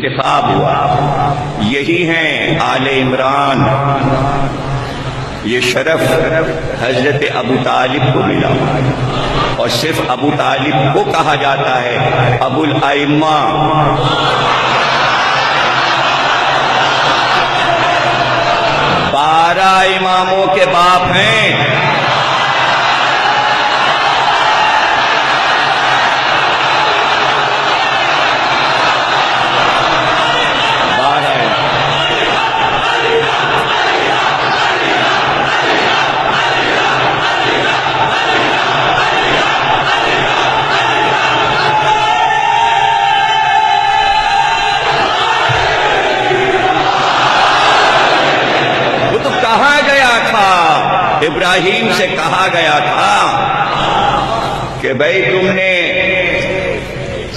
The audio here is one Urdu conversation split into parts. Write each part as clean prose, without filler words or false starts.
انتخاب ہوا، یہی ہیں آل عمران۔ یہ شرف حضرت ابو طالب کو ملا، اور صرف ابو طالب کو کہا جاتا ہے ابو الائمہ۔ 12 اماموں کے باپ ہیں۔ ابراہیم سے کہا گیا تھا کہ بھائی تم نے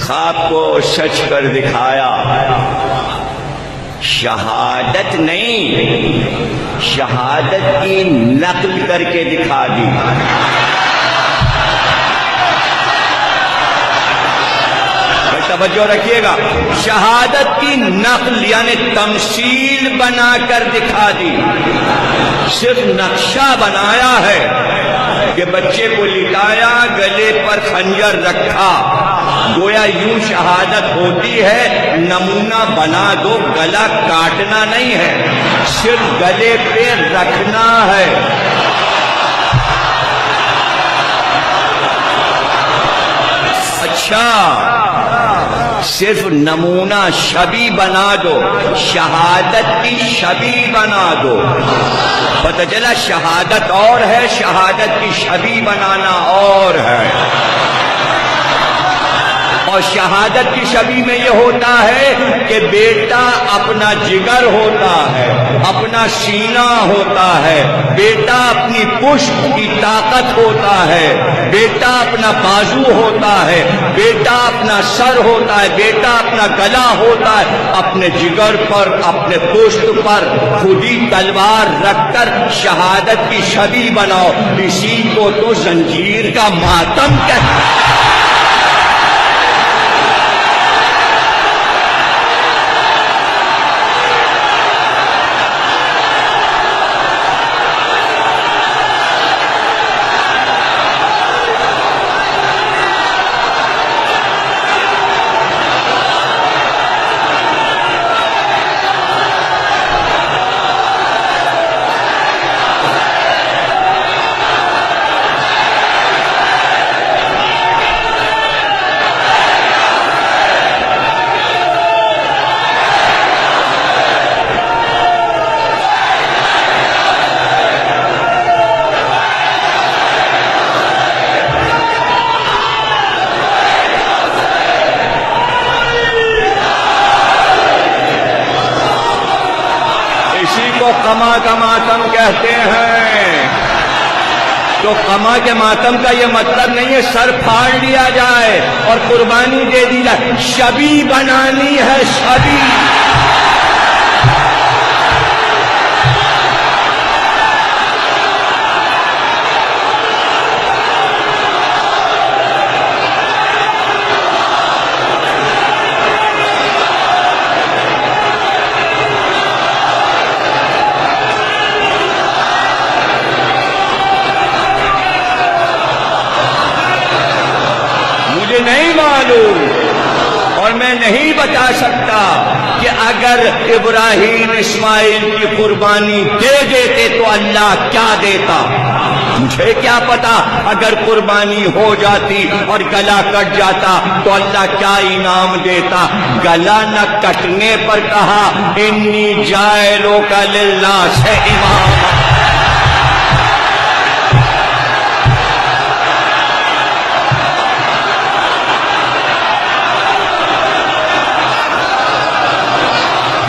خواب کو سچ کر دکھایا، شہادت نہیں، شہادت کی نقل کر کے دکھا دی۔ توجہ رکھیے گا، شہادت کی نقل یعنی تمثیل بنا کر دکھا دی۔ صرف نقشہ بنایا ہے کہ بچے کو لٹایا، گلے پر خنجر رکھا، گویا یوں شہادت ہوتی ہے، نمونہ بنا دو، گلا کاٹنا نہیں ہے، صرف گلے پہ رکھنا ہے۔ اچھا، صرف نمونہ شبیہ بنا دو، شہادت کی شبیہ بنا دو۔ پتہ چلا شہادت اور ہے، شہادت کی شبیہ بنانا اور ہے۔ اور شہادت کی شبیہ میں یہ ہوتا ہے کہ بیٹا اپنا جگر ہوتا ہے، اپنا سینہ ہوتا ہے، بیٹا اپنی پشت کی طاقت ہوتا ہے، بیٹا اپنا بازو ہوتا ہے، بیٹا اپنا سر ہوتا ہے، بیٹا اپنا گلا ہوتا ہے۔ اپنے جگر پر، اپنے پشت پر خود ہی تلوار رکھ کر شہادت کی شبیہ بناؤ، اسی کو تو زنجیر کا ماتم کہتے ہیں۔ قما کا ماتم کہتے ہیں۔ تو قما کے ماتم کا یہ مطلب نہیں ہے سر پھاڑ لیا جائے اور قربانی دے دی جائے، شبیہ بنانی ہے، شبیہ۔ نہیں معلوم اور میں نہیں بتا سکتا کہ اگر ابراہیم اسماعیل کی قربانی دے دیتے تو اللہ کیا دیتا، مجھے کیا پتا۔ اگر قربانی ہو جاتی اور گلا کٹ جاتا تو اللہ کیا انعام دیتا۔ گلا نہ کٹنے پر کہا انی جاعلک للناس اماما۔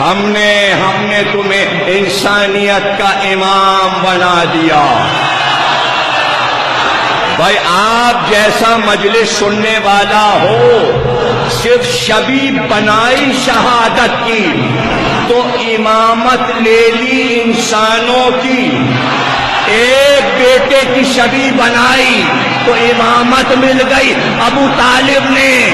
ہم نے تمہیں انسانیت کا امام بنا دیا۔ بھائی آپ جیسا مجلس سننے والا ہو صرف شبیہ بنائی شہادت کی تو امامت لے لی انسانوں کی۔ ایک بیٹے کی شبیہ بنائی تو امامت مل گئی ابو طالب نے۔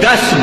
10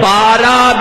12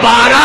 12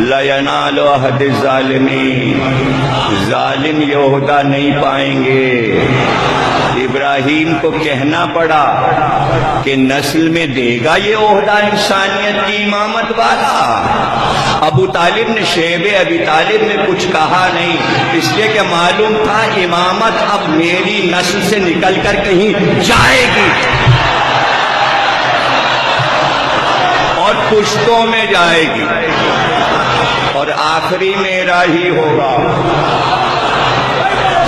لا ینال عہد الظالمین، ظالم یہ عہدہ نہیں پائیں گے۔ ابراہیم کو کہنا پڑا کہ نسل میں دے گا یہ عہدہ انسانیت کی امامت والا۔ ابو طالب نے، شیب ابی طالب نے کچھ کہا نہیں، اس لیے کہ معلوم تھا امامت اب میری نسل سے نکل کر کہیں جائے گی اور پشتوں میں جائے گی اور آخری میرا ہی ہوگا۔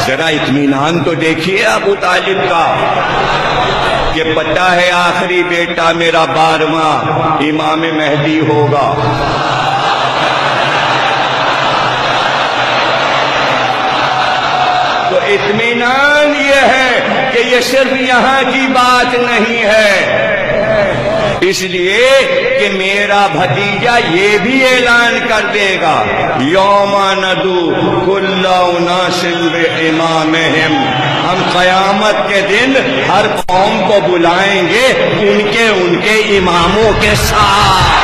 ذرا اطمینان تو دیکھیے ابو طالب کا کہ پتہ ہے آخری بیٹا میرا 12واں امام مہدی ہوگا۔ تو اطمینان یہ ہے کہ یہ صرف یہاں کی بات نہیں ہے، اس لیے کہ میرا بھتیجا یہ بھی اعلان کر دے گا، یوم ندعو کل اناس بامامہم، ہم قیامت کے دن ہر قوم کو بلائیں گے ان کے اماموں کے ساتھ۔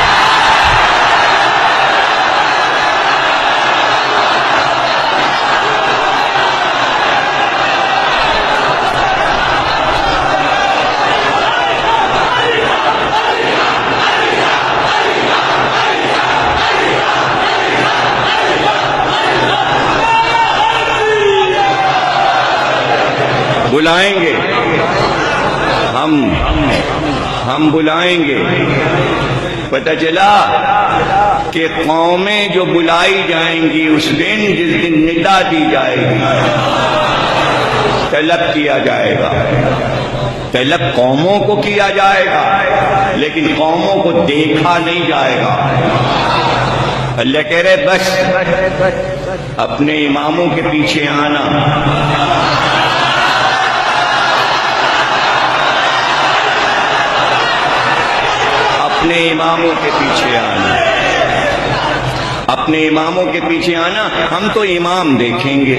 بلائیں گے ہم بلائیں گے۔ پتہ چلا کہ قومیں جو بلائی جائیں گی اس دن، جس دن ندا دی جائے گی، طلب کیا جائے گا، طلب قوموں کو کیا جائے گا لیکن قوموں کو دیکھا نہیں جائے گا۔ اللہ کہہ رہے بس اپنے اماموں کے پیچھے آنا، اپنے اماموں کے پیچھے آنا، اپنے اماموں کے پیچھے آنا۔ ہم تو امام دیکھیں گے،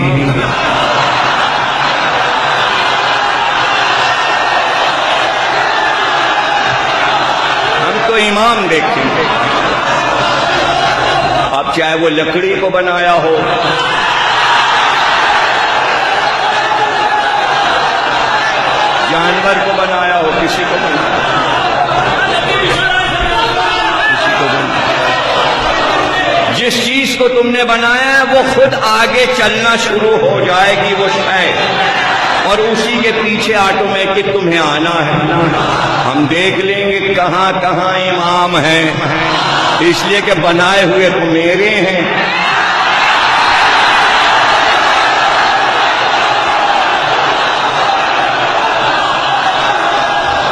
ہم تو امام دیکھیں گے۔ اب چاہے وہ لکڑی کو بنایا ہو، جانور کو بنایا ہو، کسی کو بنایا ہو، جس چیز کو تم نے بنایا ہے وہ خود آگے چلنا شروع ہو جائے گی وہ شے، اور اسی کے پیچھے آٹومیٹک تمہیں آنا ہے۔ ہم دیکھ لیں گے کہاں کہاں امام ہیں، اس لیے کہ بنائے ہوئے تو میرے ہیں۔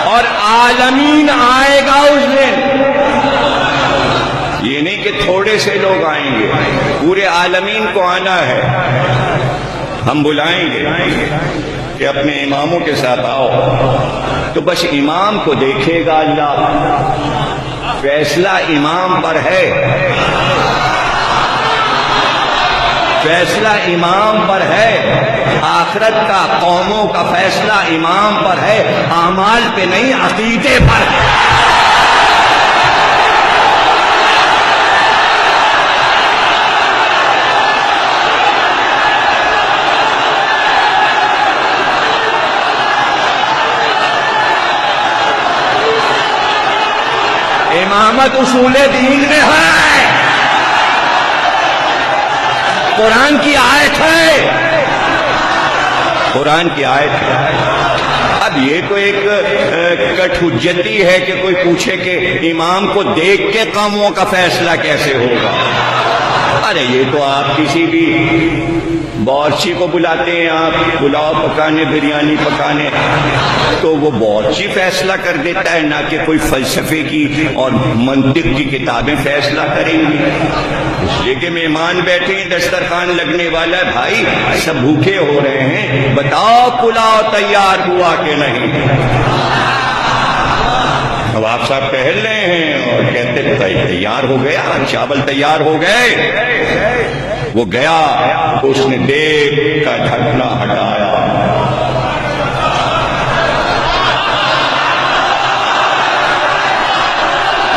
اور عالمین آئے گا اس دن، یہ نہیں کہ تھوڑے سے لوگ آئیں گے، پورے عالمین کو آنا ہے۔ ہم بلائیں گے کہ اپنے اماموں کے ساتھ آؤ، تو بس امام کو دیکھے گا اللہ، فیصلہ امام پر ہے، فیصلہ امام پر ہے، آخرت کا قوموں کا فیصلہ امام پر ہے، اعمال پہ نہیں عقیدے پر ہے۔ امامت اصول دین میں ہے، قرآن کی آیت ہے، قرآن کی آیت ہے۔ اب یہ تو ایک کٹ حجتی ہے کہ کوئی پوچھے کہ امام کو دیکھ کے قوموں کا فیصلہ کیسے ہوگا۔ ارے یہ تو آپ کسی بھی باورچی کو بلاتے ہیں، آپ پلاؤ پکانے، بریانی پکانے، تو وہ باورچی فیصلہ کر دیتا ہے، نہ کہ کوئی فلسفے کی اور منطق کی کتابیں فیصلہ کریں گی۔ اس لیے کہ مہمان بیٹھے ہیں، دسترخوان لگنے والا ہے، بھائی سب بھوکے ہو رہے ہیں، بتاؤ پلاؤ تیار ہوا کہ نہیں۔ اب آپ صاحب ٹہل رہے ہیں اور کہتے تیار ہو گیا، چاول تیار ہو گئے۔ وہ گیا، اس نے دیکھ کا ڈھکنا ہٹایا،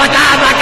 50